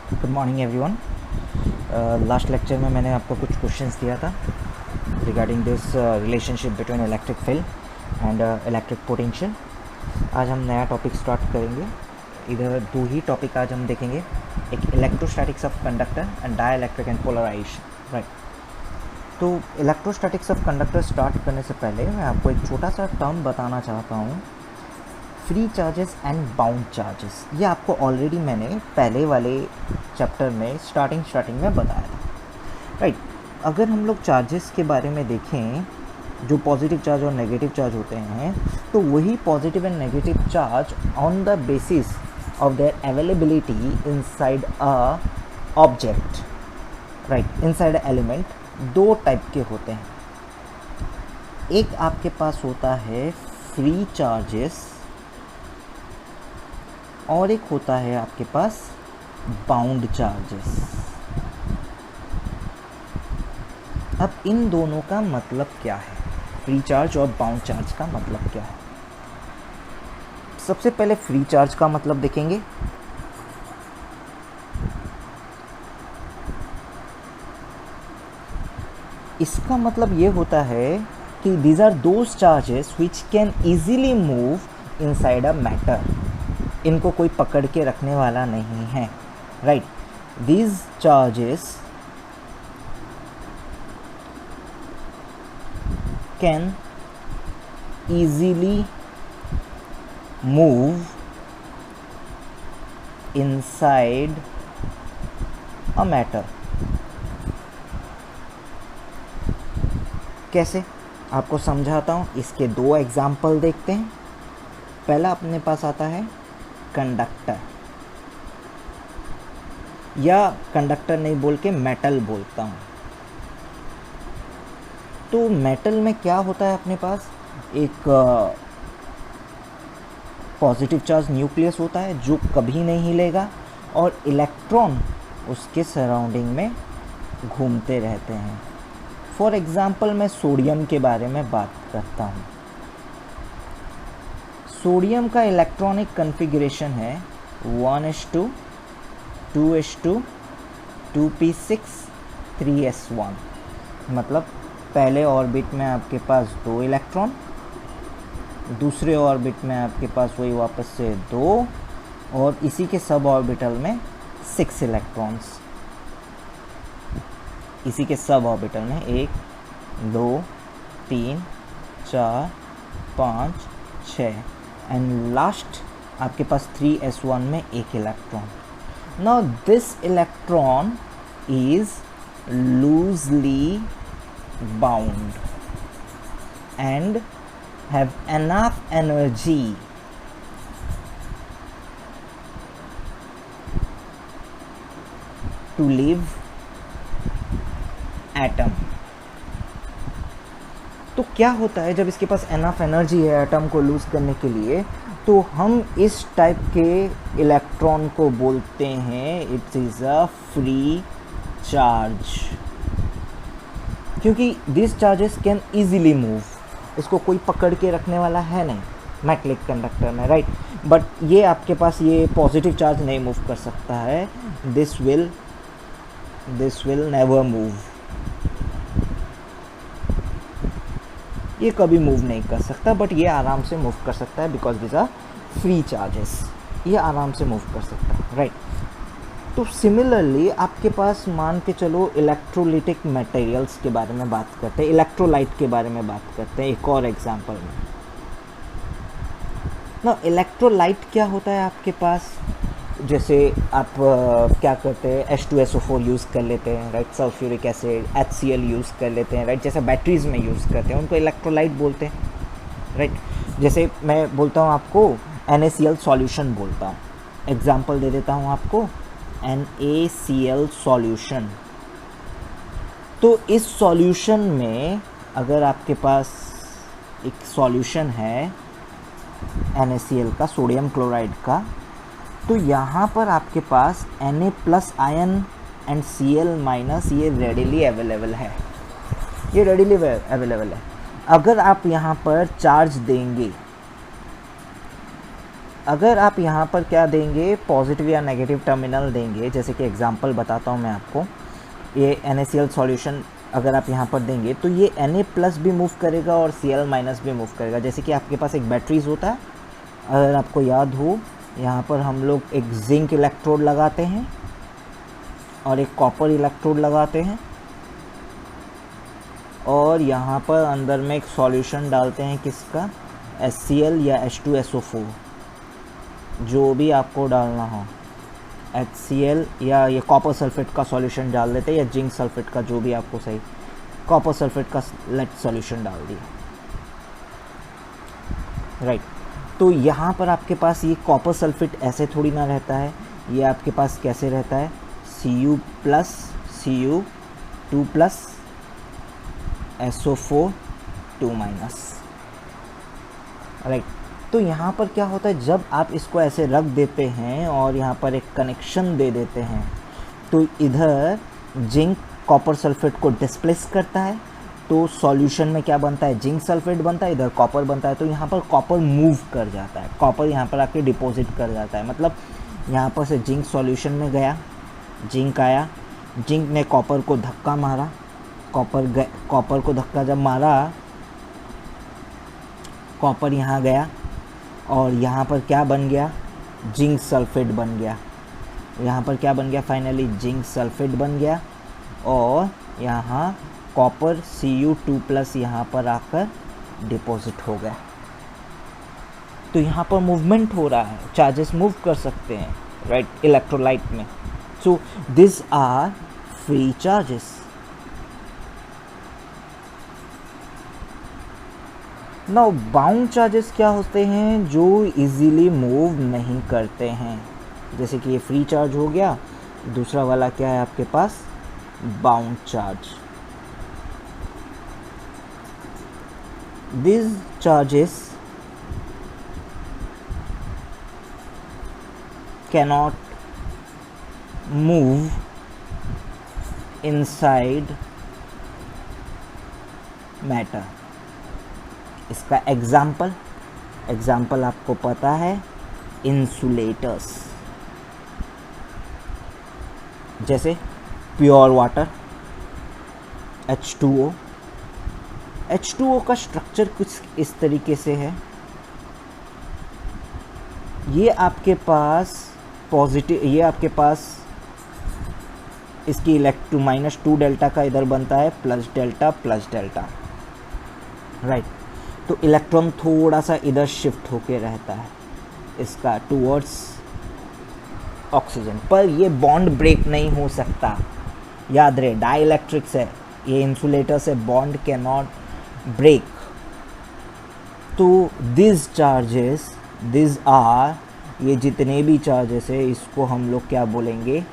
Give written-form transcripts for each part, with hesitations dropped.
Good morning everyone. Last lecture में मैंने आपको कुछ क्वेश्चंस दिया था regarding this relationship between electric field and electric potential. आज हम नया टॉपिक स्टार्ट करेंगे। इधर दो ही टॉपिक आज हम देखेंगे, एक electrostatics of conductor and dielectric and polarisation. Right, तो इलेक्ट्रोस्टैटिक्स ऑफ कंडक्टर स्टार्ट करने से पहले मैं आपको एक छोटा सा टर्म बताना चाहता हूँ, free charges and bound charges. ये आपको ऑलरेडी मैंने पहले वाले चैप्टर में स्टार्टिंग में बताया था। राइट, अगर हम लोग चार्जेस के बारे में देखें, जो पॉजिटिव चार्ज और नेगेटिव चार्ज होते हैं, तो वही positive and negative charge on the basis of their availability inside a object, right, inside element, दो टाइप के होते हैं। एक आपके पास होता है फ्री चार्जेस और एक होता है आपके पास बाउंड चार्जेस। अब इन दोनों का मतलब क्या है, फ्री चार्ज और बाउंड चार्ज का मतलब क्या है? सबसे पहले फ्री चार्ज का मतलब देखेंगे। इसका मतलब ये होता है कि these are those charges which can easily move inside a matter। इनको कोई पकड़ के रखने वाला नहीं है। Right, these charges can easily move inside a matter। कैसे, आपको समझाता हूँ। इसके दो एग्जाम्पल देखते हैं। पहला अपने पास आता है कंडक्टर, या कंडक्टर नहीं बोल के मेटल बोलता हूँ। तो मेटल में क्या होता है, अपने पास एक पॉजिटिव चार्ज न्यूक्लियस होता है जो कभी नहीं हिलेगा, और इलेक्ट्रॉन उसके सराउंडिंग में घूमते रहते हैं। फॉर एग्जाम्पल मैं सोडियम के बारे में बात करता हूँ। सोडियम का इलेक्ट्रॉनिक कन्फिग्रेशन है 1s2, 2s2, 2p6, 3s1। मतलब पहले ऑर्बिट में आपके पास 2 इलेक्ट्रॉन, दूसरे ऑर्बिट में आपके पास वही वापस से 2, और इसी के सब ऑर्बिटल में 6 इलेक्ट्रॉन्स। इसी के सब ऑर्बिटल में 1, 2, 3, 4, 5, 6 एंड लास्ट आपके पास 3s1 में 1 electron. Now this electron is loosely bound and have enough energy to leave atom। तो क्या होता है, जब इसके पास एनफ एनर्जी है एटम को लूज करने के लिए, तो हम इस टाइप के इलेक्ट्रॉन को बोलते हैं it is a free charge, क्योंकि this charges can easily move. इसको कोई पकड़ के रखने वाला है नहीं मेटलिक कंडक्टर में। राइट, बट ये आपके पास ये पॉजिटिव चार्ज नहीं मूव कर सकता है। This will never move. ये कभी मूव नहीं कर सकता, बट ये आराम से मूव कर सकता है because this are free charges. ये आराम से मूव कर सकता है। राइट, तो सिमिलरली आपके पास मान के चलो इलेक्ट्रोलिटिक मटेरियल्स के बारे में बात करते हैं, इलेक्ट्रोलाइट के बारे में बात करते हैं एक और एग्जांपल में। ना इलेक्ट्रोलाइट क्या होता है आपके पास, जैसे आप क्या करते हैं, H2SO4 यूज़ कर लेते हैं, right, sulphuric acid, HCl use कर लेते हैं, राइट, जैसे बैटरीज में यूज़ करते हैं, उनको इलेक्ट्रोलाइट बोलते हैं। राइट, जैसे मैं बोलता हूँ आपको NaCl सॉल्यूशन बोलता हूँ, एग्जांपल दे देता हूँ आपको NaCl सॉल्यूशन। तो इस सॉल्यूशन में अगर आपके पास एक सॉल्यूशन है NaCl का, सोडियम क्लोराइड का, तो यहाँ पर आपके पास Na+ आयन एंड Cl- ये रेडिली अवेलेबल है। ये रेडिली अवेलेबल है। अगर आप यहाँ पर चार्ज देंगे अगर आप यहाँ पर क्या देंगे, पॉजिटिव या नेगेटिव टर्मिनल देंगे, जैसे कि एग्जांपल बताता हूँ मैं आपको, ये NaCl सॉल्यूशन अगर आप यहाँ पर देंगे तो ये Na+ भी मूव करेगा और Cl- भी मूव करेगा। जैसे कि आपके पास एक बैटरीज होता है, अगर आपको याद हो, यहाँ पर हम लोग एक जिंक इलेक्ट्रोड लगाते हैं और एक कॉपर इलेक्ट्रोड लगाते हैं, और यहाँ पर अंदर में एक सॉल्यूशन डालते हैं, किसका, HCl या H2SO4, जो भी आपको डालना हो, HCl या ये कॉपर सल्फेट का सॉल्यूशन डाल देते हैं, या जिंक सल्फेट का, जो भी आपको सही, कॉपर सल्फेट का लेड सॉल्यूशन डाल दिया, राइट। तो यहाँ पर आपके पास ये कॉपर सल्फेट ऐसे थोड़ी ना रहता है, ये आपके पास कैसे रहता है, Cu+, Cu2+, SO4 2-, राइट। तो यहाँ पर क्या होता है, जब आप इसको ऐसे रख देते हैं और यहाँ पर एक कनेक्शन दे देते हैं, तो इधर जिंक कॉपर सल्फेट को डिस्प्लेस करता है, तो सॉल्यूशन में क्या बनता है, जिंक सल्फेट बनता है, इधर कॉपर बनता है, तो यहाँ पर कॉपर मूव कर जाता है, कॉपर यहाँ पर आके डिपॉजिट कर जाता है। मतलब यहाँ पर से जिंक सॉल्यूशन में गया, जिंक आया, जिंक ने कॉपर को धक्का मारा, कॉपर को धक्का जब मारा, कॉपर यहाँ गया और यहाँ पर क्या बन गया, जिंक सल्फेट बन गया। यहाँ पर क्या बन गया, फाइनली जिंक सल्फेट बन गया, और यहाँ कॉपर Cu2+ यहाँ पर आकर डिपॉजिट हो गया। तो यहाँ पर मूवमेंट हो रहा है, चार्जेस मूव कर सकते हैं, राइट, इलेक्ट्रोलाइट में। So this are free charges. Now bound charges क्या होते हैं, जो इजीली मूव नहीं करते हैं। जैसे कि ये फ्री चार्ज हो गया, दूसरा वाला क्या है आपके पास, bound charge. These charges cannot move inside matter. इसका एग्जाम्पल आपको पता है, इंसुलेटर्स, जैसे प्योर वाटर, H2O। H2O का स्ट्रक्चर कुछ इस तरीके से है, ये आपके पास पॉजिटिव, ये आपके पास इसकी -2 डेल्टा का इधर बनता है, प्लस डेल्टा, राइट। तो इलेक्ट्रॉन थोड़ा सा इधर शिफ्ट होके रहता है इसका टूवर्ड्स ऑक्सीजन, पर ये बॉन्ड ब्रेक नहीं हो सकता, याद रहे, डाइइलेक्ट्रिक्स है, ये इंसुलेटर से बॉन्ड कैन नॉट ब्रेक। तो दिस चार्जेस, दिस आर, ये जितने भी चार्जेस है, इसको हम लोग क्या बोलेंगे,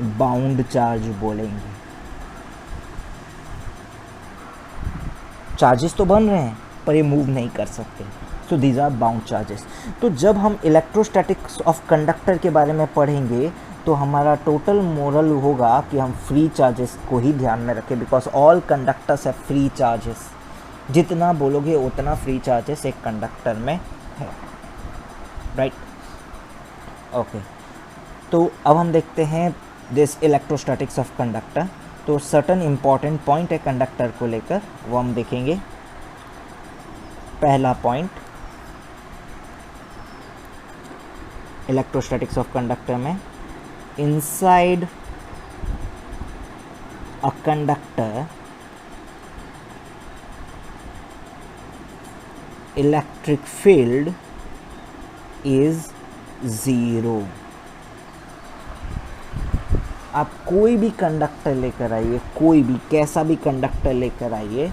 बाउंड चार्ज बोलेंगे। चार्जेस तो बन रहे हैं पर ये मूव नहीं कर सकते, so these are bound charges. तो जब हम इलेक्ट्रोस्टैटिक्स ऑफ कंडक्टर के बारे में पढ़ेंगे तो हमारा टोटल मोरल होगा कि हम फ्री चार्जेस को ही ध्यान में रखें, बिकॉज ऑल कंडक्टर्स है फ्री चार्जेस, जितना बोलोगे उतना फ्री चार्जेस एक कंडक्टर में है, राइट, ओके। तो अब हम देखते हैं दिस इलेक्ट्रोस्टैटिक्स ऑफ कंडक्टर। तो सर्टन इम्पॉर्टेंट पॉइंट है कंडक्टर को लेकर, वो हम देखेंगे। पहला पॉइंट, इलेक्ट्रोस्टैटिक्स ऑफ कंडक्टर में, inside a conductor electric field is 0। आप कोई भी कंडक्टर लेकर आइए, कोई भी कैसा भी कंडक्टर लेकर आइए,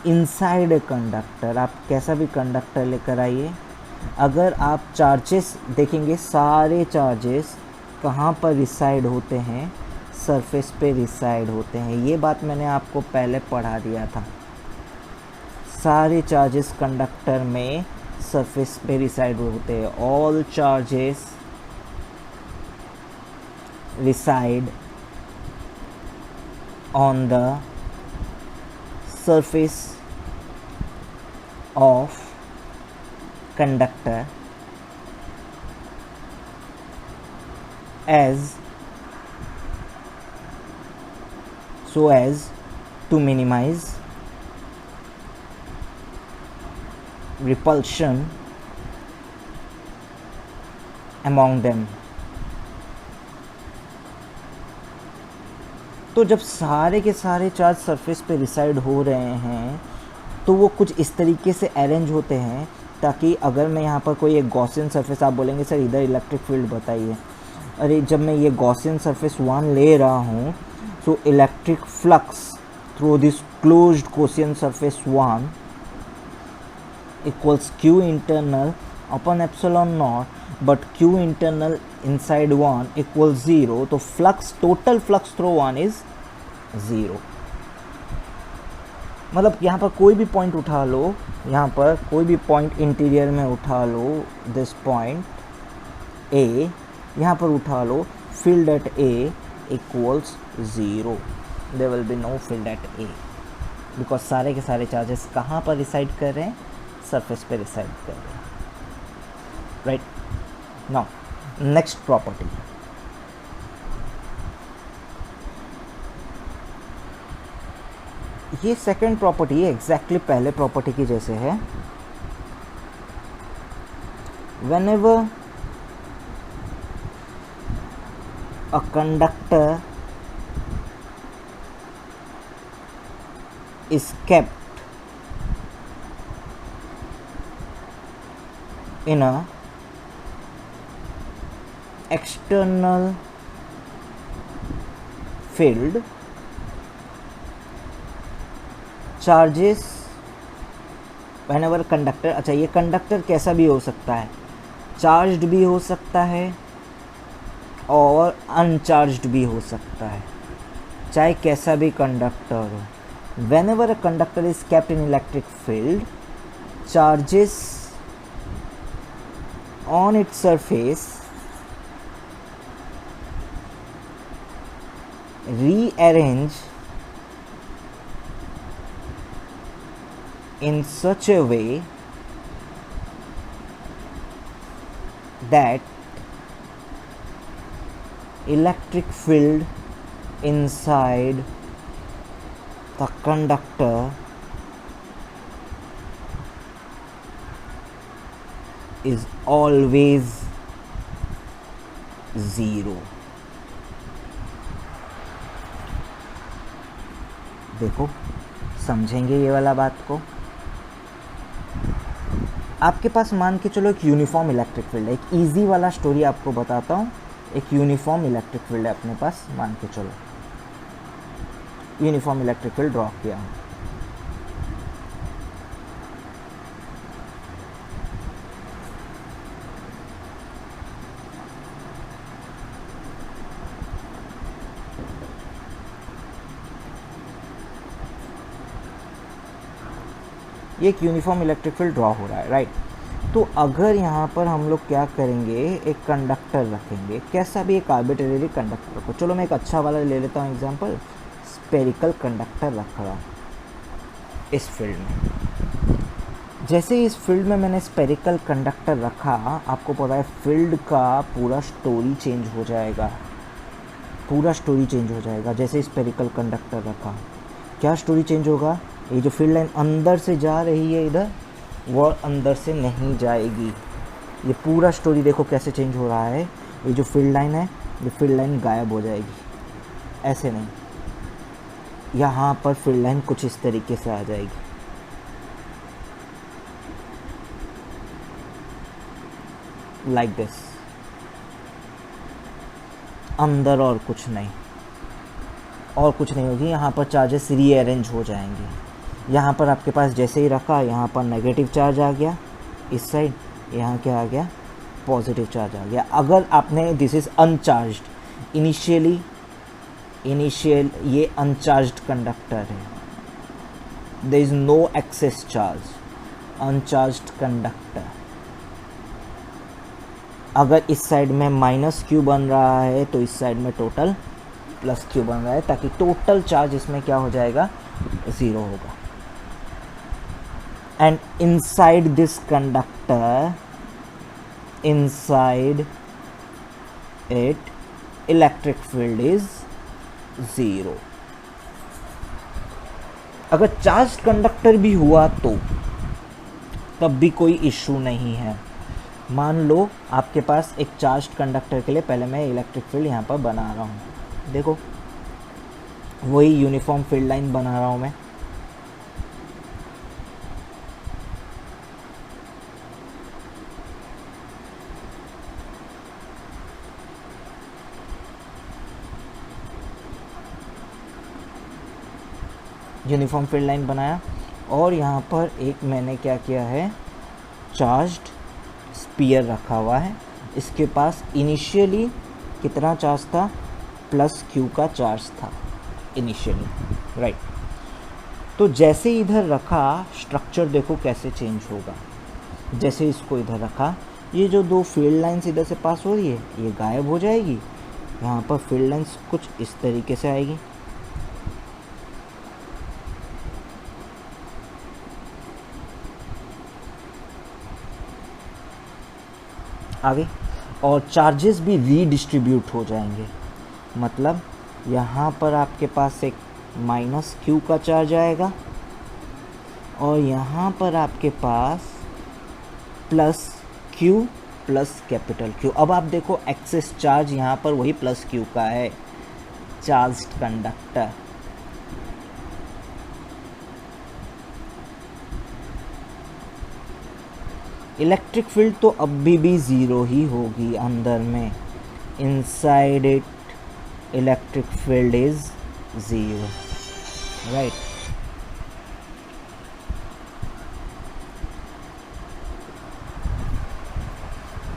इनसाइड ए कंडक्टर, आप कैसा भी कंडक्टर लेकर आइए, अगर आप चार्जेस देखेंगे, सारे चार्जेस कहाँ पर रिसाइड होते हैं, सरफेस पे रिसाइड होते हैं। ये बात मैंने आपको पहले पढ़ा दिया था, सारे चार्जेस कंडक्टर में सरफेस पे रिसाइड होते हैं। All charges reside on the surface of conductor as to minimize repulsion among them। तो जब सारे के सारे चार्ज सरफेस पे रिसाइड हो रहे हैं तो वो कुछ इस तरीके से अरेंज होते हैं ताकि अगर मैं यहाँ पर कोई एक गॉसियन सरफेस, आप बोलेंगे सर इधर इलेक्ट्रिक फील्ड बताइए, अरे जब मैं ये गॉसियन सरफेस 1 ले रहा हूँ तो electric flux through this closed Gaussian surface 1 equals Q internal upon epsilon not, but Q internal inside 1 equals 0, तो flux, total flux through 1 is 0। मतलब यहाँ पर कोई भी पॉइंट उठा लो, यहाँ पर कोई भी पॉइंट इंटीरियर में उठा लो, दिस पॉइंट A, यहाँ पर उठा लो, field at A equals 0, there will be no field at A, because सारे के सारे चार्जेस कहाँ पर रिसाइड कर रहे हैं, सरफेस पे रिसाइड कर रहे हैं, राइट। नाउ नेक्स्ट प्रॉपर्टी, ये सेकेंड प्रॉपर्टी एग्जैक्टली पहले प्रॉपर्टी की जैसे है। whenever a conductor is kept in a external field, charges whenever conductor, अच्छा ये कंडक्टर कैसा भी हो सकता है, चार्ज्ड भी हो सकता है और अनचार्ज्ड भी हो सकता है, चाहे कैसा भी कंडक्टर हो। whenever a conductor is kept in electric field, charges on its surface rearrange in such a way that electric field inside the conductor is always 0। देखो समझेंगे ये वाला बात को। आपके पास मान के चलो एक यूनिफॉर्म इलेक्ट्रिक फील्ड है, एक इजी वाला स्टोरी आपको बताता हूँ। एक यूनिफॉर्म इलेक्ट्रिक फील्ड है अपने पास, मान के चलो यूनिफॉर्म इलेक्ट्रिक फील्ड ड्रॉ किया हूँ। ये एक यूनिफॉर्म इलेक्ट्रिक फील्ड ड्रॉ हो रहा है, राइट। तो अगर यहाँ पर हम लोग क्या करेंगे, एक कंडक्टर रखेंगे, कैसा भी एक आर्बिट्रेरी कंडक्टर रखो। चलो मैं एक अच्छा वाला ले लेता हूँ एग्जांपल, स्पेरिकल कंडक्टर रख रहा इस फील्ड में। जैसे इस फील्ड में मैंने स्पेरिकल कंडक्टर रखा, आपको पता है फील्ड का पूरा स्टोरी चेंज हो जाएगा, पूरा स्टोरी चेंज हो जाएगा। जैसे स्पेरिकल कंडक्टर रखा, क्या स्टोरी चेंज होगा, ये जो फील्ड लाइन अंदर से जा रही है इधर, वो अंदर से नहीं जाएगी। ये पूरा स्टोरी देखो कैसे चेंज हो रहा है। ये जो फील्ड लाइन है, ये फील्ड लाइन गायब हो जाएगी, ऐसे नहीं, यहाँ पर फील्ड लाइन कुछ इस तरीके से आ जाएगी। लाइक दिस, अंदर और कुछ नहीं, और कुछ नहीं होगी। यहाँ पर चार्जेस रीअरेंज हो जाएंगे। यहाँ पर आपके पास जैसे ही रखा, यहाँ पर नेगेटिव चार्ज आ गया इस साइड, यहाँ क्या आ गया, पॉजिटिव चार्ज आ गया। अगर आपने, दिस इज़ अनचार्ज्ड, इनिशियल ये अनचार्ज्ड कंडक्टर है, there is no excess charge, uncharged conductor. अगर इस साइड में माइनस क्यू बन रहा है तो इस साइड में टोटल प्लस क्यू बन रहा है, ताकि टोटल चार्ज इसमें क्या हो जाएगा, 0 होगा। And inside this conductor, inside it electric field is 0। अगर चार्ज कंडक्टर भी हुआ तो तब भी कोई इशू नहीं है। मान लो आपके पास एक चार्ज कंडक्टर के लिए, पहले मैं इलेक्ट्रिक फील्ड यहाँ पर बना रहा हूँ, देखो वही यूनिफॉर्म फील्ड लाइन बना रहा हूँ मैं। यूनिफॉर्म फील्ड लाइन बनाया और यहाँ पर एक मैंने क्या किया है, चार्ज्ड स्पीयर रखा हुआ है। इसके पास इनिशियली कितना चार्ज था, प्लस q का चार्ज था इनिशियली, राइट। तो जैसे इधर रखा, स्ट्रक्चर देखो कैसे चेंज होगा। जैसे इसको इधर रखा, ये जो दो फील्ड लाइंस इधर से पास हो रही है ये गायब हो जाएगी। यहाँ पर फील्ड लाइंस कुछ इस तरीके से आएगी, आगे, और चार्जेस भी रीडिस्ट्रीब्यूट हो जाएंगे। मतलब यहाँ पर आपके पास एक माइनस q का चार्ज आएगा और यहाँ पर आपके पास plus q plus capital Q। अब आप देखो एक्सेस चार्ज यहाँ पर वही प्लस q का है, चार्ज्ड कंडक्टर। इलेक्ट्रिक फील्ड तो अभी भी ज़ीरो ही होगी अंदर में, inside it electric field is 0, right.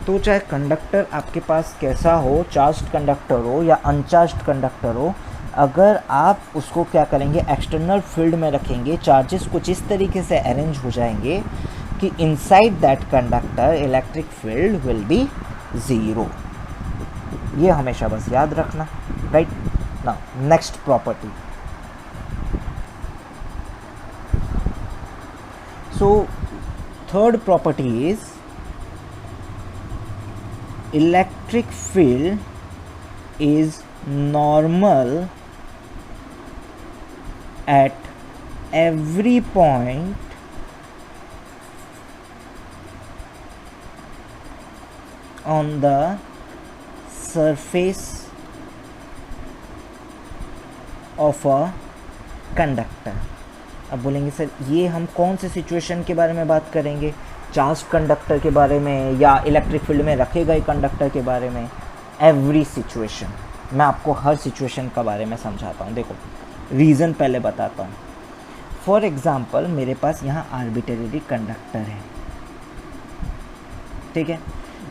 तो चाहे कंडक्टर आपके पास कैसा हो, चार्ज्ड कंडक्टर हो या अनचार्ज्ड कंडक्टर हो, अगर आप उसको क्या करेंगे, एक्सटर्नल फील्ड में रखेंगे, चार्जेस कुछ इस तरीके से अरेंज हो जाएंगे कि inside that conductor electric field will be 0। ये हमेशा बस याद रखना, right. Now next property. So third property is electric field is normal at every point on the surface of a conductor। अब बोलेंगे सर ये हम कौन से सिचुएशन के बारे में बात करेंगे, चार्ज कंडक्टर के बारे में या इलेक्ट्रिक फील्ड में रखे गए कंडक्टर के बारे में? एवरी सिचुएशन, मैं आपको हर सिचुएशन के बारे में समझाता हूँ। देखो रीज़न पहले बताता हूँ। फॉर एग्ज़ाम्पल मेरे पास यहाँ आर्बिट्रेरी कंडक्टर है, ठीक है।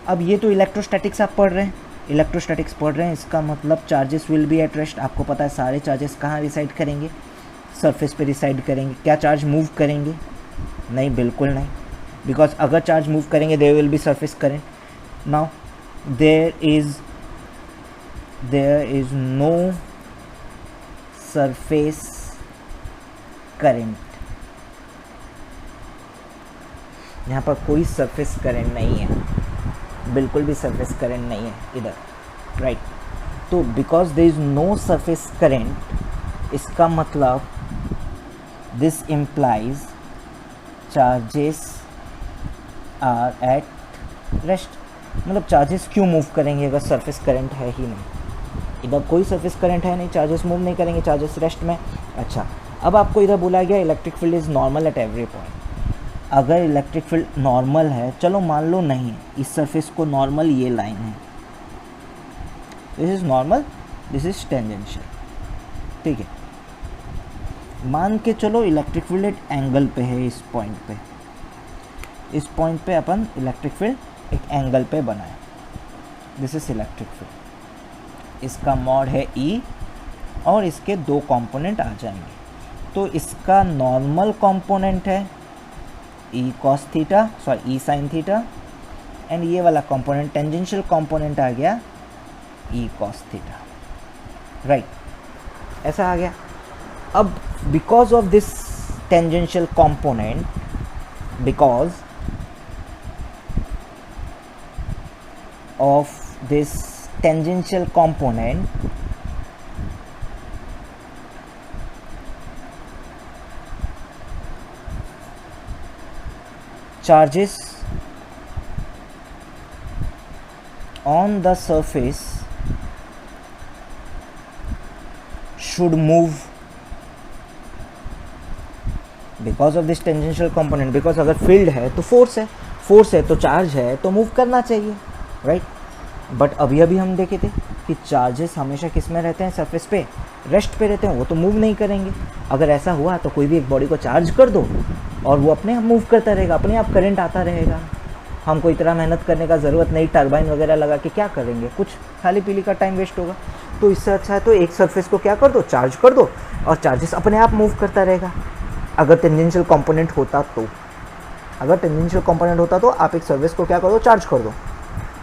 अब ये तो इलेक्ट्रोस्टैटिक्स आप पढ़ रहे हैं, इलेक्ट्रोस्टैटिक्स पढ़ रहे हैं, इसका मतलब charges will be at rest. आपको पता है सारे चार्जेस कहाँ रिसाइड करेंगे, सरफेस पे रिसाइड करेंगे। क्या चार्ज मूव करेंगे? नहीं, बिल्कुल नहीं, बिकॉज अगर चार्ज मूव करेंगे there will be surface current. Now there is no surface current, यहाँ पर कोई सरफेस करंट नहीं है, बिल्कुल भी सरफेस करंट नहीं है इधर, राइट। तो because there is no surface current, इसका मतलब this implies charges are at rest. मतलब चार्जेस क्यों मूव करेंगे अगर सरफेस करंट है ही नहीं? इधर कोई सरफेस करंट है नहीं, चार्जेस मूव नहीं करेंगे, चार्जेस रेस्ट में। अच्छा, अब आपको इधर बोला गया electric field is normal at every point. अगर इलेक्ट्रिक फील्ड नॉर्मल है, चलो मान लो नहीं है, इस सरफेस को नॉर्मल ये लाइन है, this is normal, this is tangential, ठीक है। मान के चलो इलेक्ट्रिक फील्ड एक एंगल पे है, इस पॉइंट पे, इस पॉइंट पे अपन इलेक्ट्रिक फील्ड एक एंगल पे बनाए, दिस इज इलेक्ट्रिक फील्ड। इसका मॉड है E और इसके दो कंपोनेंट आ जाएंगे। तो इसका नॉर्मल कंपोनेंट है E cos theta, sorry E sin theta, and ये वाला कंपोनेंट टेंजेंशियल कंपोनेंट आ गया E cos थीटा, राइट। ऐसा आ गया। अब because of this tangential component, because of this tangential component charges on the surface should move because of this tangential component. because अगर field है तो force है तो charge है तो मूव करना चाहिए, राइट। बट अभी हम देखे थे कि चार्जेस हमेशा किस में रहते हैं, सरफेस पे, रेस्ट पे रहते हैं, वो तो मूव नहीं करेंगे। अगर ऐसा हुआ तो कोई भी एक बॉडी को चार्ज कर दो और वो अपने आप मूव करता रहेगा, अपने आप करंट आता रहेगा। हमको इतना मेहनत करने का ज़रूरत नहीं, टरबाइन वगैरह लगा के क्या करेंगे, कुछ खाली पीली का टाइम वेस्ट होगा। तो इससे अच्छा है तो एक सरफेस को क्या कर दो, चार्ज कर दो और चार्जेस अपने आप मूव करता रहेगा। अगर टेंजेंशियल कंपोनेंट होता तो आप एक सरफेस को क्या कर दो, चार्ज कर दो।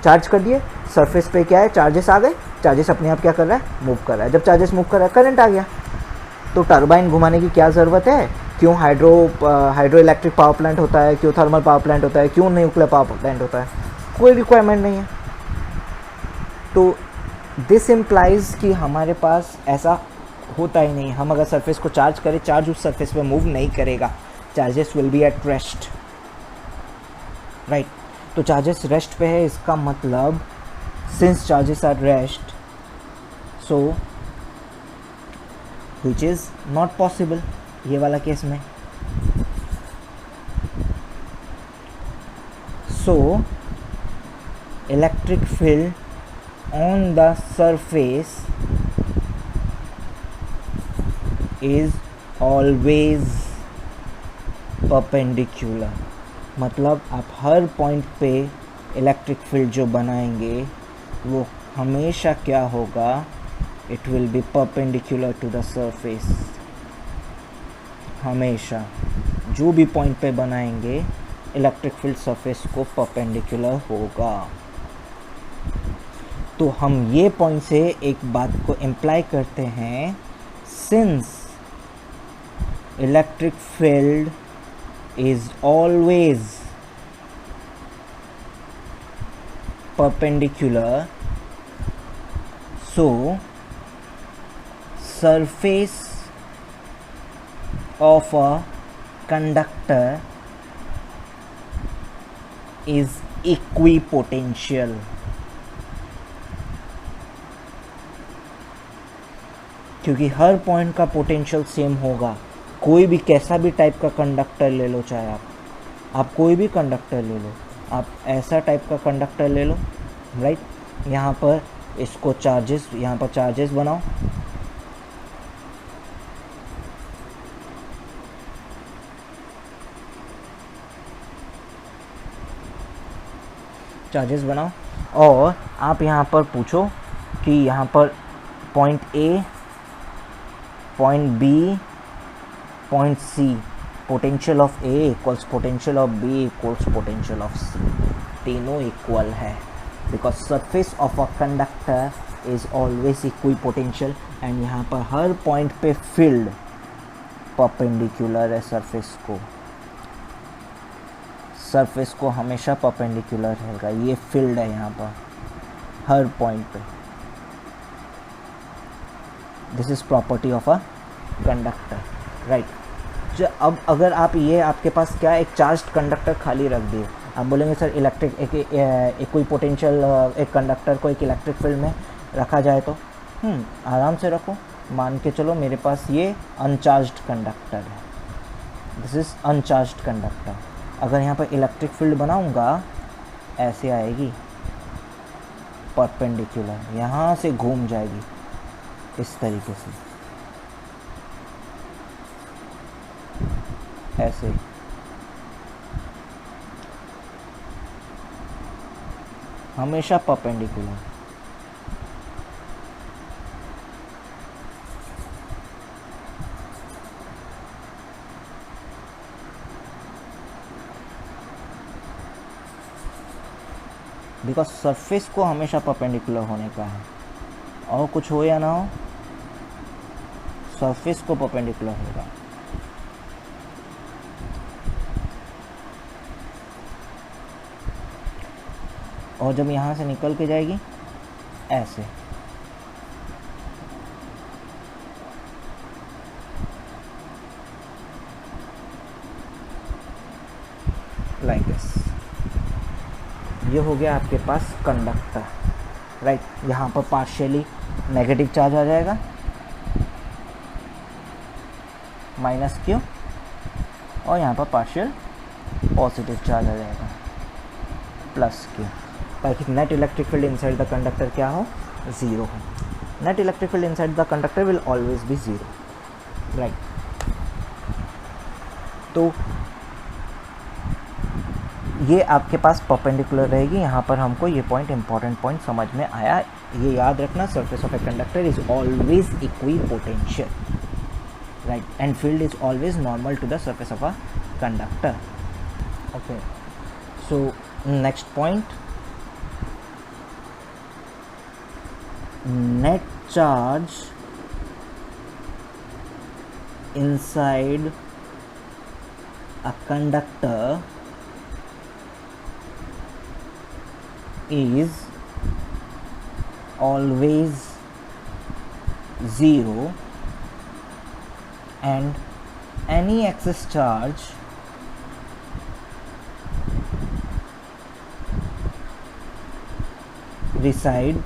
चार्ज कर दिए, सरफेस पे क्या है, चार्जेस आ गए, चार्जेस अपने आप क्या कर रहा है, मूव कर रहा है। जब चार्जेस मूव कर रहा है, करंट आ गया। तो टरबाइन घुमाने की क्या ज़रूरत है, क्यों हाइड्रो इलेक्ट्रिक पावर प्लांट होता है, क्यों थर्मल पावर प्लांट होता है, क्यों न्यूक्लियर पावर प्लांट होता है, कोई रिक्वायरमेंट नहीं है। तो दिस इम्प्लाइज कि हमारे पास ऐसा होता ही नहीं। हम अगर सरफेस को चार्ज करें, चार्ज उस सरफेस पे मूव नहीं करेगा, charges will be at rest, right. तो चार्जेस रेस्ट पे है, इसका मतलब since charges are rest, so which is not possible ये वाला केस में। So electric field on the surface is always perpendicular। मतलब आप हर पॉइंट पे इलेक्ट्रिक फील्ड जो बनाएंगे वो हमेशा क्या होगा, it will be perpendicular to the surface. हमेशा जो भी पॉइंट पे बनाएंगे इलेक्ट्रिक फील्ड सरफेस को परपेंडिकुलर होगा। तो हम ये पॉइंट से एक बात को इम्प्लाई करते हैं, since electric field is always perpendicular, so surface of a conductor is equipotential। क्योंकि हर पॉइंट का पोटेंशियल सेम होगा। कोई भी कैसा भी टाइप का कंडक्टर ले लो, चाहे आप कोई भी कंडक्टर ले लो, आप ऐसा टाइप का कंडक्टर ले लो, राइट। यहाँ पर इसको चार्जेस, यहाँ पर चार्जेस बनाओ, और आप यहाँ पर पूछो कि यहाँ पर point A, point B, point C, potential of A equals potential of B equals potential of C, तीनों इक्वल है। Because surface of a conductor is always equipotential and यहाँ पर हर पॉइंट पे फील्ड परपेंडिकुलर है सरफेस को हमेशा perpendicular रहेगा। ये फील्ड है यहाँ पर हर पॉइंट पे। This is property of a conductor, right. अब अगर आप ये आपके पास क्या, एक चार्ज्ड कंडक्टर खाली रख दिए, आप बोलेंगे सर इलेक्ट्रिक इक्विपोटेंशियल एक कंडक्टर को एक इलेक्ट्रिक फील्ड में रखा जाए तो आराम से रखो। मान के चलो मेरे पास ये अनचार्ज्ड कंडक्टर है, दिस इज़ अनचार्ज्ड कंडक्टर। अगर यहाँ पर इलेक्ट्रिक फील्ड बनाऊँगा, ऐसे आएगी परपेंडिकुलर, यहाँ से घूम जाएगी इस तरीके से, ऐसे हमेशा परपेंडिकुलर। बिकॉज सरफेस को हमेशा परपेंडिकुलर होने का है, और कुछ हो या ना हो सरफेस को परपेंडिकुलर होगा। और जब यहाँ से निकल के जाएगी ऐसे, लाइक दिस। ये हो गया आपके पास कंडक्टर, राइट। यहाँ पर पार्शियली नेगेटिव चार्ज आ जाएगा माइनस क्यू, और यहाँ पर पार्शियल पॉजिटिव चार्ज आ जाएगा प्लस क्यू, ताकि net electric field inside the conductor क्या हो, ज़ीरो हो। Net electric field inside the conductor will always be zero, right. तो ये आपके पास परपेंडिकुलर रहेगी। यहाँ पर हमको ये पॉइंट, इंपॉर्टेंट पॉइंट समझ में आया। ये याद रखना, surface of a conductor is always equipotential, right, and field is always normal to the surface of a conductor. Okay, so next point, net charge inside a conductor is always zero, and any excess charge reside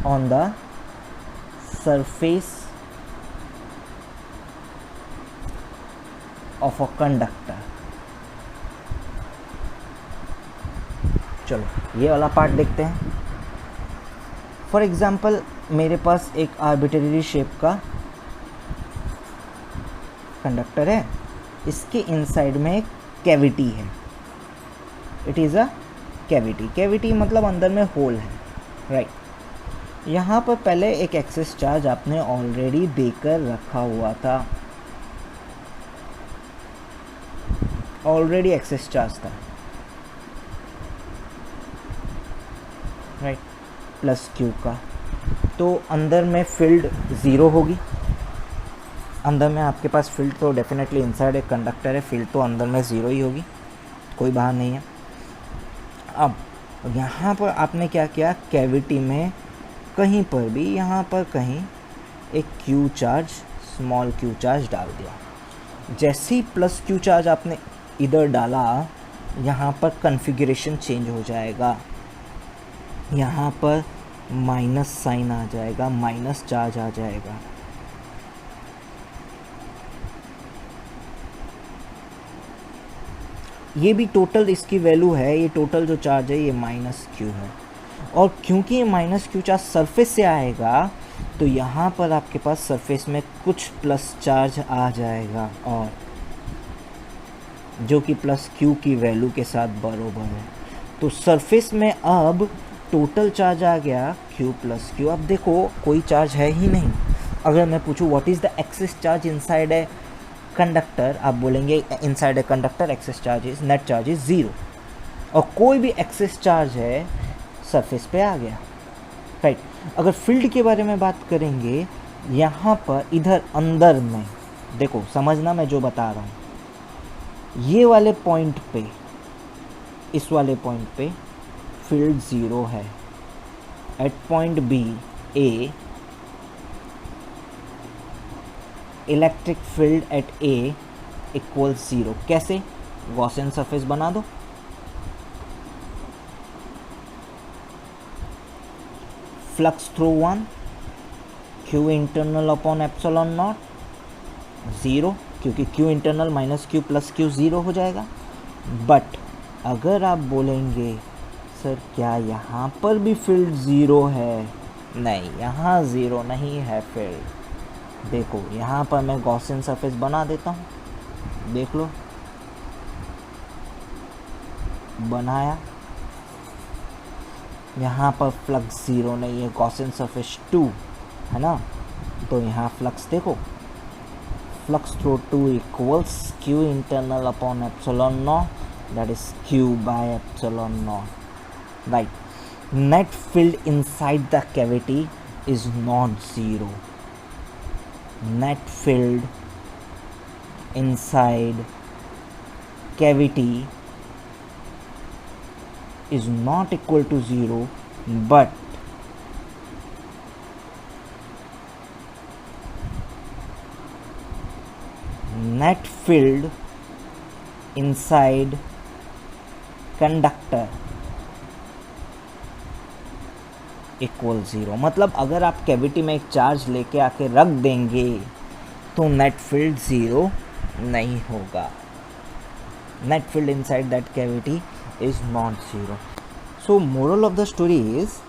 on the surface of a conductor। चलो ये वाला part देखते हैं। For example मेरे पास एक arbitrary shape का conductor है, इसके इनसाइड में एक कैविटी है, it is a cavity. Cavity मतलब अंदर में होल है, राइट। यहाँ पर पहले एक एक्सेस चार्ज आपने ऑलरेडी देकर रखा हुआ था, ऑलरेडी एक्सेस चार्ज था, राइट, प्लस क्यू का। तो अंदर में फील्ड ज़ीरो होगी, अंदर में आपके पास फील्ड तो डेफिनेटली इनसाइड एक कंडक्टर है, फील्ड तो अंदर में ज़ीरो ही होगी, कोई बाहर नहीं है। अब यहाँ पर आपने क्या किया, कैविटी में कहीं पर भी, यहाँ पर कहीं एक Q charge, small Q charge डाल दिया। जैसे ही प्लस क्यू चार्ज आपने इधर डाला, यहाँ पर कॉन्फ़िगरेशन चेंज हो जाएगा, यहाँ पर माइनस साइन आ जाएगा, माइनस चार्ज आ जाएगा। ये भी टोटल इसकी वैल्यू है, ये टोटल जो चार्ज है ये माइनस क्यू है, और क्योंकि ये माइनस क्यू चार्ज सरफेस से आएगा तो यहाँ पर आपके पास सरफेस में कुछ प्लस चार्ज आ जाएगा, और जो कि प्लस क्यू की वैल्यू के साथ बराबर है। तो सरफेस में अब टोटल चार्ज आ गया क्यू प्लस क्यू। अब देखो कोई चार्ज है ही नहीं। अगर मैं पूछूं what is the excess charge inside a conductor, आप बोलेंगे inside a conductor excess charge is, net charge is zero, और कोई भी एक्सेस चार्ज है सरफेस पे आ गया, राइट। अगर फील्ड के बारे में बात करेंगे, यहाँ पर इधर अंदर में देखो, समझना मैं जो बता रहा हूँ, ये वाले पॉइंट पे, इस वाले पॉइंट पे फील्ड ज़ीरो है। At point B A, electric field at A equals zero. कैसे? गॉसियन सरफेस बना दो, flux through 1 Q internal upon epsilon naught, zero, क्योंकि Q internal minus Q plus Q zero हो जाएगा। बट अगर आप बोलेंगे सर क्या यहाँ पर भी फील्ड ज़ीरो है, नहीं, यहाँ ज़ीरो नहीं है फील्ड। देखो यहाँ पर मैं गॉसियन सरफेस बना देता हूँ, देख लो, बनाया, यहाँ पर फ्लक्स ज़ीरो नहीं है, गॉसियन सरफेस 2 है ना, तो यहाँ फ्लक्स देखो, flux through 2 equals Q internal upon epsilon not, that is q by epsilon naught, right. Net field inside the cavity is not zero. Net field inside cavity is not equal to 0, but net field inside conductor equal 0। मतलब अगर आप cavity में एक charge लेके आके रख देंगे तो नेट फील्ड 0 नहीं होगा। Net field inside that cavity is not 0। So moral of the story is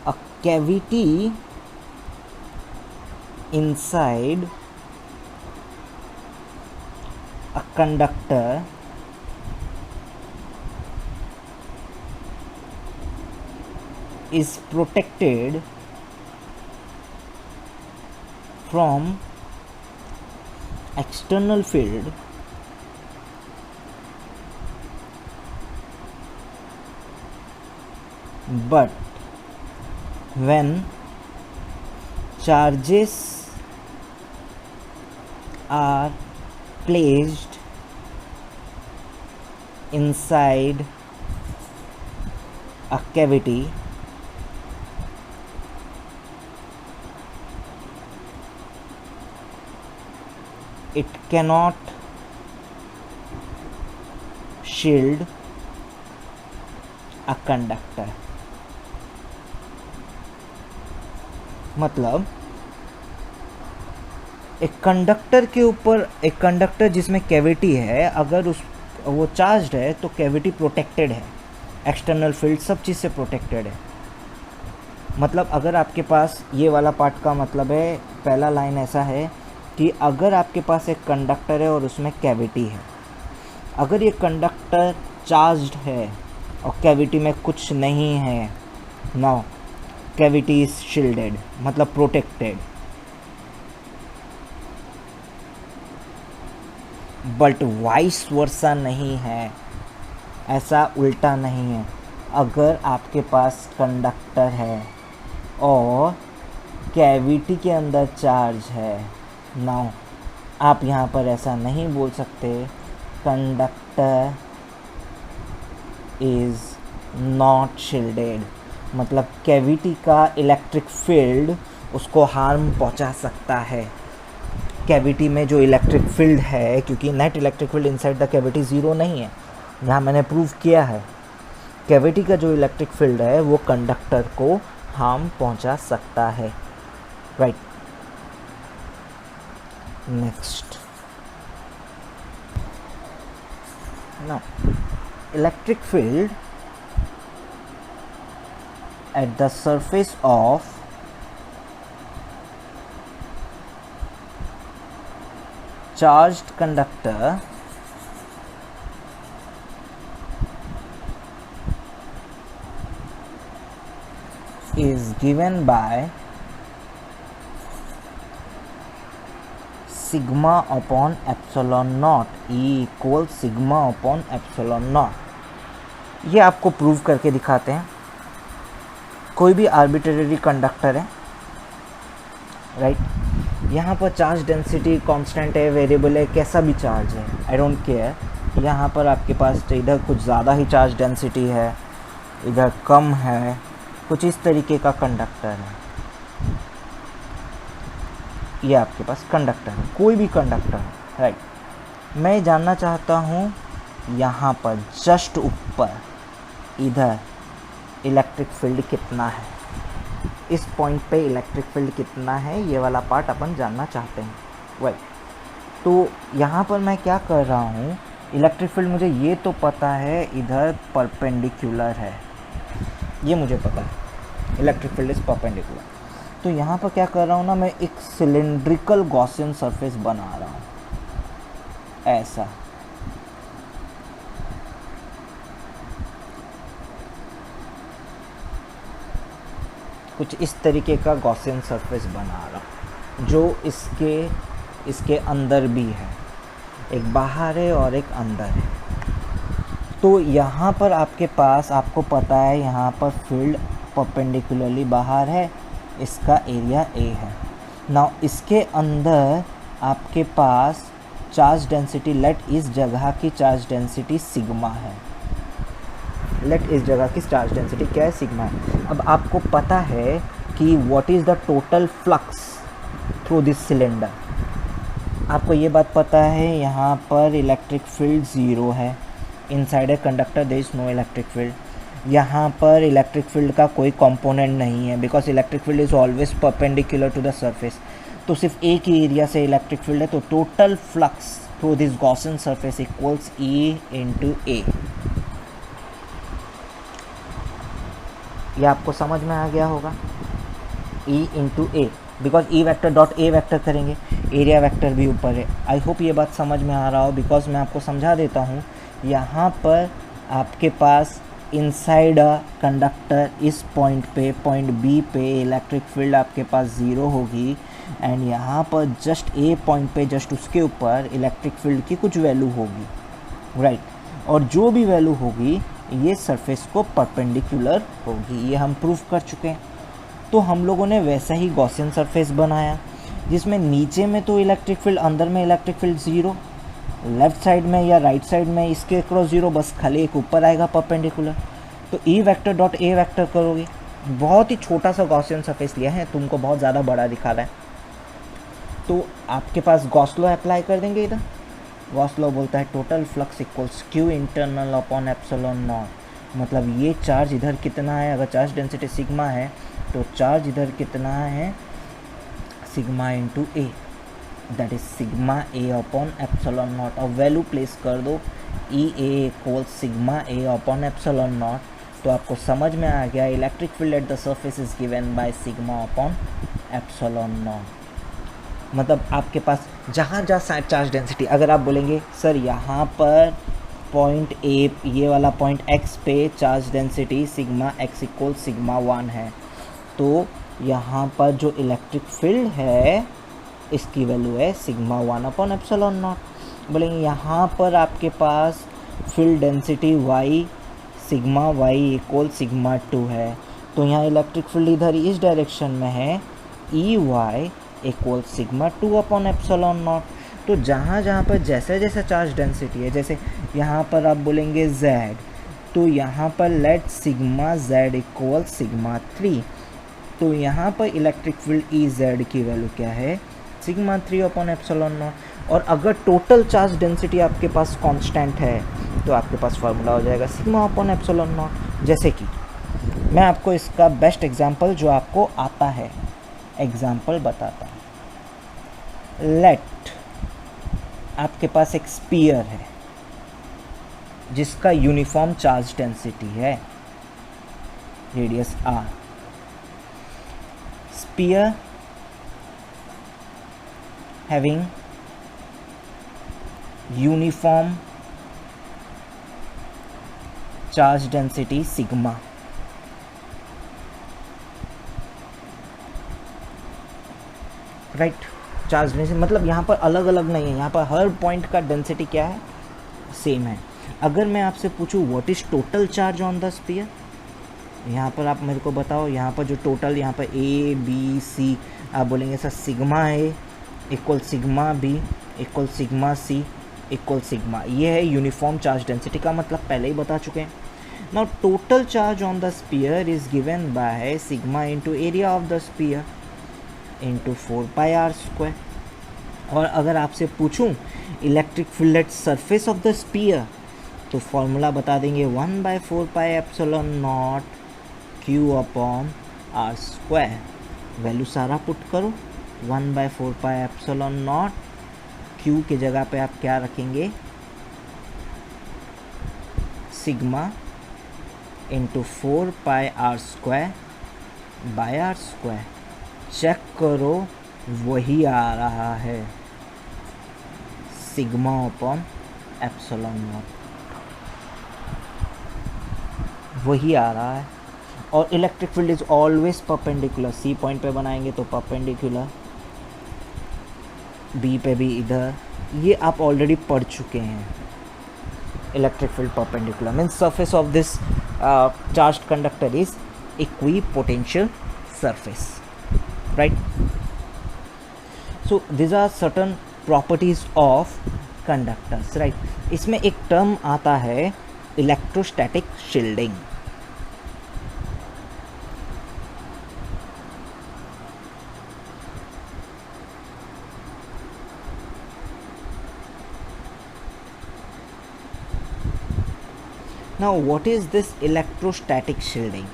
a cavity inside a conductor is protected from external field but when charges are placed inside a cavity, it cannot shield a conductor। मतलब एक conductor के ऊपर, एक conductor जिसमें cavity है, अगर उस वो चार्ज्ड है तो कैविटी प्रोटेक्टेड है, एक्सटर्नल फील्ड सब चीज़ से प्रोटेक्टेड है। मतलब अगर आपके पास ये वाला पार्ट का मतलब है, पहला लाइन ऐसा है कि अगर आपके पास एक कंडक्टर है और उसमें कैविटी है, अगर ये कंडक्टर चार्ज्ड है और कैविटी में कुछ नहीं है, नाउ कैविटी इज शील्डेड, मतलब प्रोटेक्टेड। बट वाइस वर्सा नहीं है, ऐसा उल्टा नहीं है। अगर आपके पास कंडक्टर है और कैविटी के अंदर चार्ज है, नाउ आप यहाँ पर ऐसा नहीं बोल सकते कंडक्टर इज़ नॉट शील्डेड, मतलब कैविटी का इलेक्ट्रिक फील्ड उसको हार्म पहुँचा सकता है। कैविटी में जो इलेक्ट्रिक फील्ड है, क्योंकि net electric field inside the cavity 0 नहीं है, यहाँ मैंने प्रूव किया है। कैविटी का जो इलेक्ट्रिक फील्ड है वो कंडक्टर को हार्म पहुँचा सकता है, right. Next, now electric field at the surface of charged conductor is given by sigma upon epsilon naught, E equals sigma upon epsilon naught। ये आपको प्रूव करके दिखाते हैं। कोई भी आर्बिट्रेरी कंडक्टर है, राइट, यहाँ पर चार्ज डेंसिटी कांस्टेंट है, वेरिएबल है, कैसा भी चार्ज है, आई डोंट केयर। यहाँ पर आपके पास इधर कुछ ज़्यादा ही चार्ज डेंसिटी है, इधर कम है, कुछ इस तरीके का कंडक्टर है। ये आपके पास कंडक्टर है, कोई भी कंडक्टर है, राइट। मैं जानना चाहता हूँ यहाँ पर जस्ट ऊपर इधर इलेक्ट्रिक फील्ड कितना है, इस पॉइंट पे इलेक्ट्रिक फील्ड कितना है, ये वाला पार्ट अपन जानना चाहते हैं, राइट। तो यहाँ पर मैं क्या कर रहा हूँ, इलेक्ट्रिक फील्ड मुझे ये तो पता है इधर परपेंडिकुलर है, ये मुझे पता है इलेक्ट्रिक फील्ड इज परपेंडिकुलर। तो यहाँ पर क्या कर रहा हूँ ना, मैं एक सिलेंड्रिकल गॉसियन सरफेस बना रहा हूँ, ऐसा। कुछ इस तरीके का गॉसियन सरफेस बना रहा हूँ, जो इसके अंदर भी है, एक बाहर है और एक अंदर है। तो यहाँ पर आपके पास, आपको पता है यहाँ पर फील्ड परपेंडिकुलरली बाहर है, इसका एरिया A है। नाउ इसके अंदर आपके पास चार्ज डेंसिटी, लेट इस जगह की चार्ज डेंसिटी सिग्मा है, लेट इस जगह की चार्ज डेंसिटी क्या है, सिग्मा है। अब आपको पता है कि what is the total flux through this cylinder. आपको ये बात पता है यहाँ पर इलेक्ट्रिक फील्ड 0 है, inside a conductor there is no electric field. यहाँ पर इलेक्ट्रिक फील्ड का कोई कंपोनेंट नहीं है because electric field is always perpendicular to the surface. तो सिर्फ एक ही एरिया से इलेक्ट्रिक फील्ड है, तो total flux through this Gaussian surface equals E into A. ये आपको समझ में आ गया होगा, E into A, because E vector dot A vector करेंगे, एरिया वेक्टर भी ऊपर है। आई होप ये बात समझ में आ रहा हो, बिकॉज मैं आपको समझा देता हूँ। यहाँ पर आपके पास इनसाइड अ कंडक्टर इस पॉइंट पे, पॉइंट बी पे इलेक्ट्रिक फील्ड आपके पास 0 होगी, एंड यहाँ पर जस्ट ए पॉइंट पे जस्ट उसके ऊपर इलेक्ट्रिक फील्ड की कुछ वैल्यू होगी, राइट। और जो भी वैल्यू होगी ये सरफेस को परपेंडिकुलर होगी, ये हम प्रूव कर चुके हैं। तो हम लोगों ने वैसा ही गॉसियन सरफेस बनाया जिसमें नीचे में तो इलेक्ट्रिक फील्ड, अंदर में इलेक्ट्रिक फील्ड 0, लेफ्ट साइड में या राइट साइड में इसके अक्रॉस 0, बस खाली एक ऊपर आएगा परपेंडिकुलर। तो E vector dot A vector करोगे। बहुत ही छोटा सा गॉसियन सरफेस लिया है, तुमको बहुत ज़्यादा बड़ा दिखा रहा है, तो आपके पास गॉस लॉ अप्लाई कर देंगे इधर। गॉस लॉ बोलता है total flux equals Q internal upon epsilon not. मतलब ये चार्ज इधर कितना है, अगर चार्ज डेंसिटी सिग्मा है तो चार्ज इधर कितना है, sigma into A, that is sigma A upon epsilon not. और वैल्यू प्लेस कर दो E A equals sigma A upon epsilon not, तो आपको समझ में आ गया electric field at the surface is given by sigma upon epsilon not. मतलब आपके पास जहाँ जहाँ चार्ज डेंसिटी, अगर आप बोलेंगे सर यहाँ पर पॉइंट ए, ये वाला पॉइंट x पे charge density sigma x equal sigma 1 है, तो यहाँ पर जो इलेक्ट्रिक फील्ड है इसकी वैल्यू है सिग्मा 1 अपॉन एप्सिलॉन नॉट। बोलेंगे यहाँ पर आपके पास field density y sigma y equal sigma 2 है, तो यहाँ इलेक्ट्रिक फील्ड इधर इस डायरेक्शन में है, EY equal sigma 2 upon epsilon not. तो जहाँ जहाँ पर जैसे जैसा चार्ज डेंसिटी है, जैसे यहाँ पर आप बोलेंगे Z, तो यहाँ पर let sigma Z equal sigma 3, तो यहाँ पर इलेक्ट्रिक फील्ड EZ की वैल्यू क्या है, सिग्मा 3 अपॉन एप्सिलॉन नॉट। और अगर टोटल चार्ज डेंसिटी आपके पास कांस्टेंट है तो आपके पास फार्मूला हो जाएगा सिग्मा अपॉन एप्सिलॉन नॉट। जैसे कि मैं आपको इसका बेस्ट एग्जांपल जो आपको आता है एग्जांपल बताता हूँ। लेट आपके पास एक स्फीयर है जिसका यूनिफॉर्म चार्ज डेंसिटी है, radius r। Sphere having uniform charge density sigma, right. Charge density मतलब यहाँ पर अलग अलग नहीं है, यहाँ पर हर पॉइंट का डेंसिटी क्या है, सेम है। अगर मैं आपसे पूछूँ what is total charge on the sphere, यहाँ पर आप मेरे को बताओ, यहाँ पर जो टोटल, यहाँ पर A B C, आप बोलेंगे sir sigma A equal sigma B equal sigma C equal sigma, ये है यूनिफॉर्म चार्ज डेंसिटी का मतलब, पहले ही बता चुके हैं। Now total charge on the sphere is given by sigma into area of the sphere into 4πr²। और अगर आपसे पूछूं electric field at surface of the sphere, तो फॉर्मूला बता देंगे 1/4πε0 Q अपॉन r²। वैल्यू सारा पुट करो, 1/4πε0 Q की जगह पे आप क्या रखेंगे, सिग्मा इंटू 4πr²/r²। चेक करो वही आ रहा है, सिग्मा अपॉन एप्सिलॉन नॉट, वही आ रहा है। और electric field is always perpendicular, C point पे बनाएंगे तो परपेंडिकुलर, बी पे भी इधर, ये आप ऑलरेडी पढ़ चुके हैं। Electric field perpendicular means surface of this charged conductor is equipotential surface, right? So these are certain properties of conductors, right? इसमें एक टर्म आता है electrostatic shielding. Now what is this electrostatic shielding?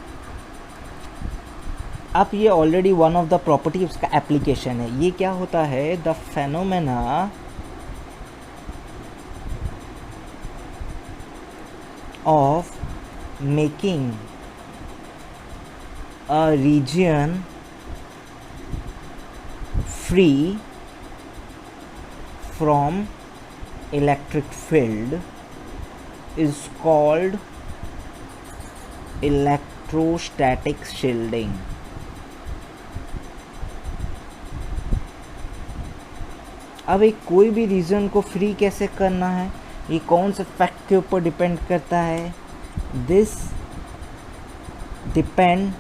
अब ये already one of the property उसका application है. ये क्या होता है? The phenomena of making a region free from electric field is called electrostatic shielding. अब एक कोई भी रीजन को फ्री कैसे करना है, ये कौन से फैक्ट के ऊपर डिपेंड करता है? This depend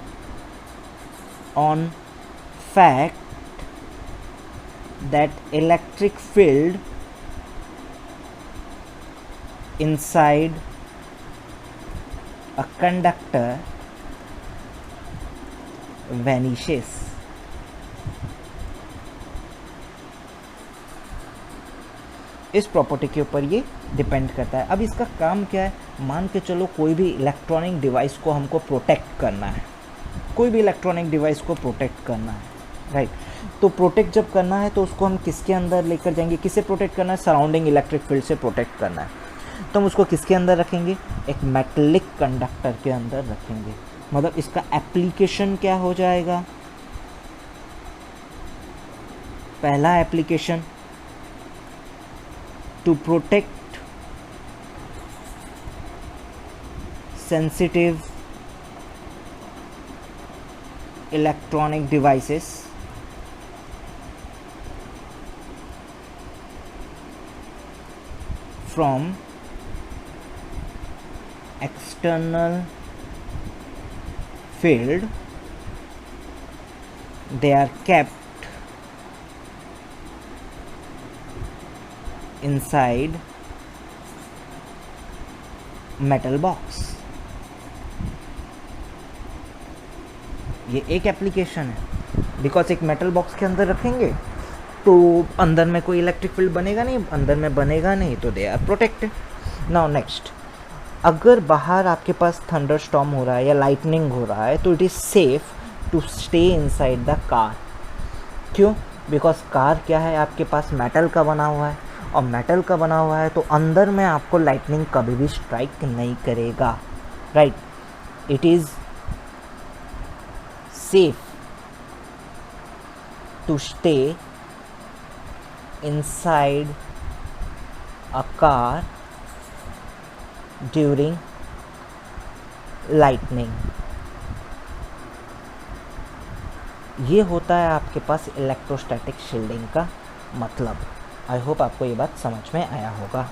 on fact that electric field inside a conductor vanishes. इस प्रॉपर्टी के ऊपर ये डिपेंड करता है. अब इसका काम क्या है? मान के चलो कोई भी इलेक्ट्रॉनिक डिवाइस को हमको प्रोटेक्ट करना है, कोई भी इलेक्ट्रॉनिक डिवाइस को प्रोटेक्ट करना है, राइट. तो प्रोटेक्ट जब करना है तो उसको हम किसके अंदर लेकर जाएंगे? किससे प्रोटेक्ट करना है? सराउंडिंग इलेक्ट्रिक फील्ड से प्रोटेक्ट करना है. तो हम उसको किसके अंदर रखेंगे? एक मेटलिक कंडक्टर के अंदर रखेंगे. मतलब इसका एप्लीकेशन क्या हो जाएगा? पहला application, to protect sensitive electronic devices from external field, they are kept inside metal box. ये एक एप्लीकेशन है, बिकॉज एक मेटल बॉक्स के अंदर रखेंगे तो अंदर में कोई इलेक्ट्रिक फील्ड बनेगा नहीं, अंदर में बनेगा नहीं, तो they are protected. Now next, अगर बाहर आपके पास थंडर स्टॉर्म हो रहा है या लाइटनिंग हो रहा है तो it is safe to stay inside the car. क्यों? बिकॉज कार क्या है, आपके पास मेटल का बना हुआ है, और मेटल का बना हुआ है तो अंदर में आपको लाइटनिंग कभी भी स्ट्राइक नहीं करेगा, right. It is safe to stay inside a car during lightning. ये होता है आपके पास इलेक्ट्रोस्टैटिक शील्डिंग का मतलब. आई होप आपको ये बात समझ में आया होगा.